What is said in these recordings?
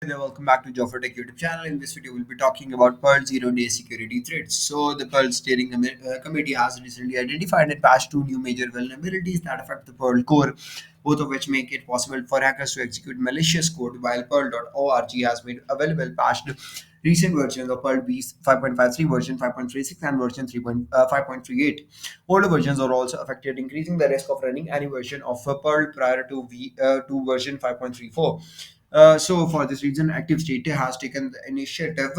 There, welcome back to Joffer Tech YouTube channel. In this video, we'll be talking about Perl zero-day security threats. So, the Perl Steering Committee has recently identified and patched two new major vulnerabilities that affect the Perl core, both of which make it possible for hackers to execute malicious code. While Perl.org has made available patched recent versions of Perl v 5.53, version 5.36, and version 5.38. Older versions are also affected, increasing the risk of running any version of Perl prior to version 5.34. So for this reason, Active State has taken the initiative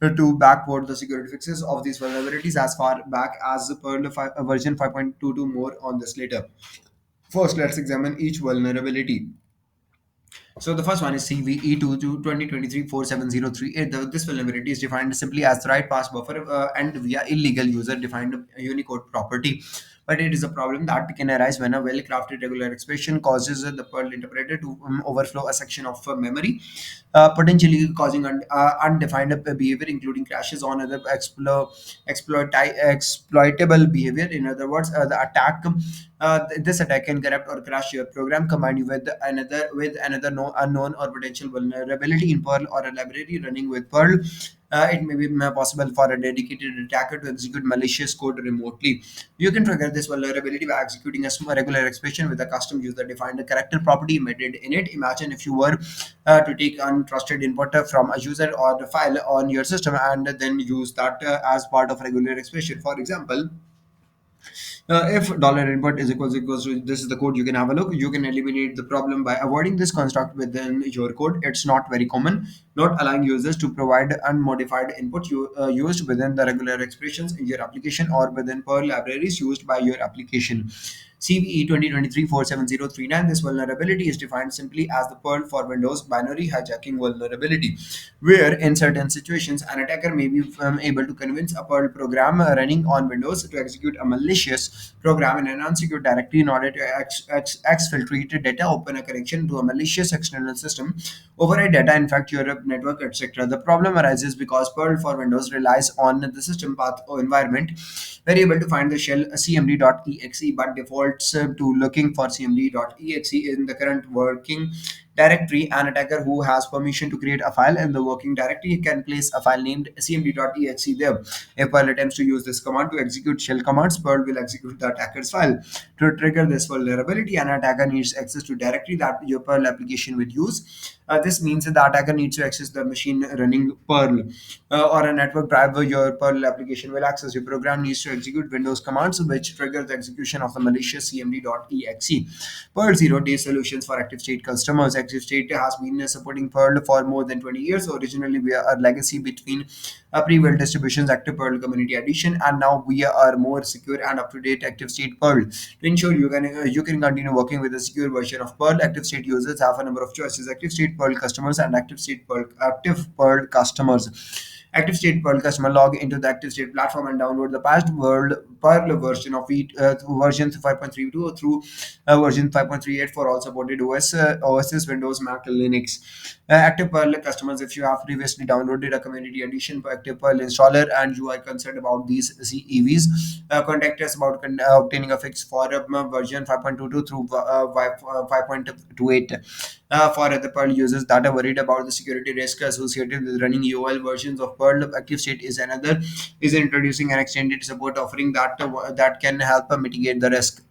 to backward the security fixes of these vulnerabilities as far back as Perl version 5.22. More on this later. First, let's examine each vulnerability. So the first one is CVE2 to 2023-47038. This vulnerability is defined simply as the right pass buffer and via illegal user-defined Unicode property. But it is a problem that can arise when a well-crafted regular expression causes the Perl interpreter to overflow a section of memory, potentially causing undefined behavior, including crashes on other exploitable behavior. In other words, this attack can corrupt or crash your program, combined with another unknown or potential vulnerability in Perl or a library running with Perl. It may be possible for a dedicated attacker to execute malicious code remotely. You can trigger this vulnerability by executing a small regular expression with a custom user-defined character property embedded in it. Imagine if you were to take untrusted input from a user or the file on your system and then use that as part of regular expression. For example, if dollar input is equals to this is the code, you can have a look. You can eliminate the problem by avoiding this construct within your code. It's not very common, not allowing users to provide unmodified input used within the regular expressions in your application or within Perl libraries used by your application. CVE 2023-47039. This vulnerability is defined simply as the Perl for Windows binary hijacking vulnerability, where in certain situations an attacker may be able to convince a Perl program running on Windows to execute a malicious program in an unsecured directory in order to exfiltrate data, open a connection to a malicious external system, override data, infect your network, etc. The problem arises because Perl for Windows relies on the system path or environment variable to find the shell cmd.exe, but defaults to looking for cmd.exe in the current working directory. An attacker who has permission to create a file in the working directory can place a file named cmd.exe there. If Perl attempts to use this command to execute shell commands, Perl will execute the attacker's file. To trigger this vulnerability, an attacker needs access to directory that your Perl application would use. This means that the attacker needs to access the machine running Perl or a network driver your Perl application will access. Your program needs to execute Windows commands which trigger the execution of the malicious cmd.exe. Perl zero-day solutions for active state customers. Active State has been supporting Perl for more than 20 years, originally via a legacy between pre-built distributions, Active Perl Community Edition, and now we are more secure and up-to-date Active State Perl. To ensure you can continue working with a secure version of Perl, Active State users have a number of choices: Active State Perl customers and Active Perl customers. Active State Perl customer log into the Active State platform and download the patched Perl version of version 5.32 through version 5.38 for all supported OSs, Windows, Mac, Linux. Active Perl customers, if you have previously downloaded a community edition for Active Perl installer and you are concerned about these CEVs, contact us about obtaining a fix for version 5.22 through 5.28. For other Perl users that are worried about the security risk associated with running UL versions of Perl, Active State is introducing an extended support offering that can help mitigate the risk.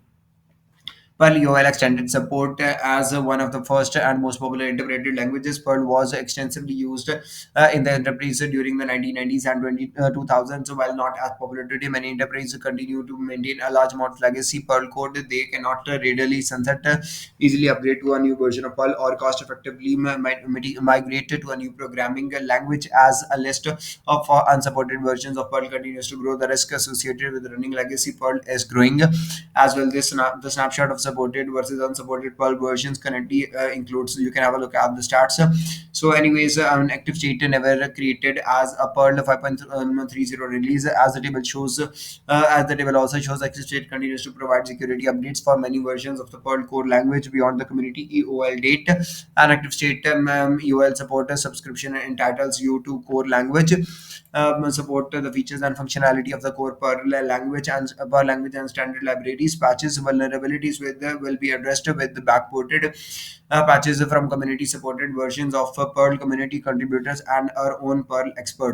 Perl UL extended support as one of the first and most popular interpreted languages. Perl was extensively used in the enterprise during the 1990s and 2000s. While not as popular today, many enterprises continue to maintain a large amount of legacy Perl code. They cannot readily sunset, easily upgrade to a new version of Perl, or cost effectively migrate to a new programming language. As a list of unsupported versions of Perl continues to grow, the risk associated with running legacy Perl is growing as well. The snapshot of supported versus unsupported Perl versions currently includes. You can have a look at the stats. So, anyways, an Active State never created as a Perl 5.30 release, as the table shows. As the table also shows, Active State continues to provide security updates for many versions of the Perl core language beyond the community EOL date. An Active State EOL support subscription entitles you to core language. Support the features and functionality of the core Perl language and standard libraries, patches vulnerabilities with will be addressed with the backported patches from community supported versions of Perl community contributors and our own Perl experts.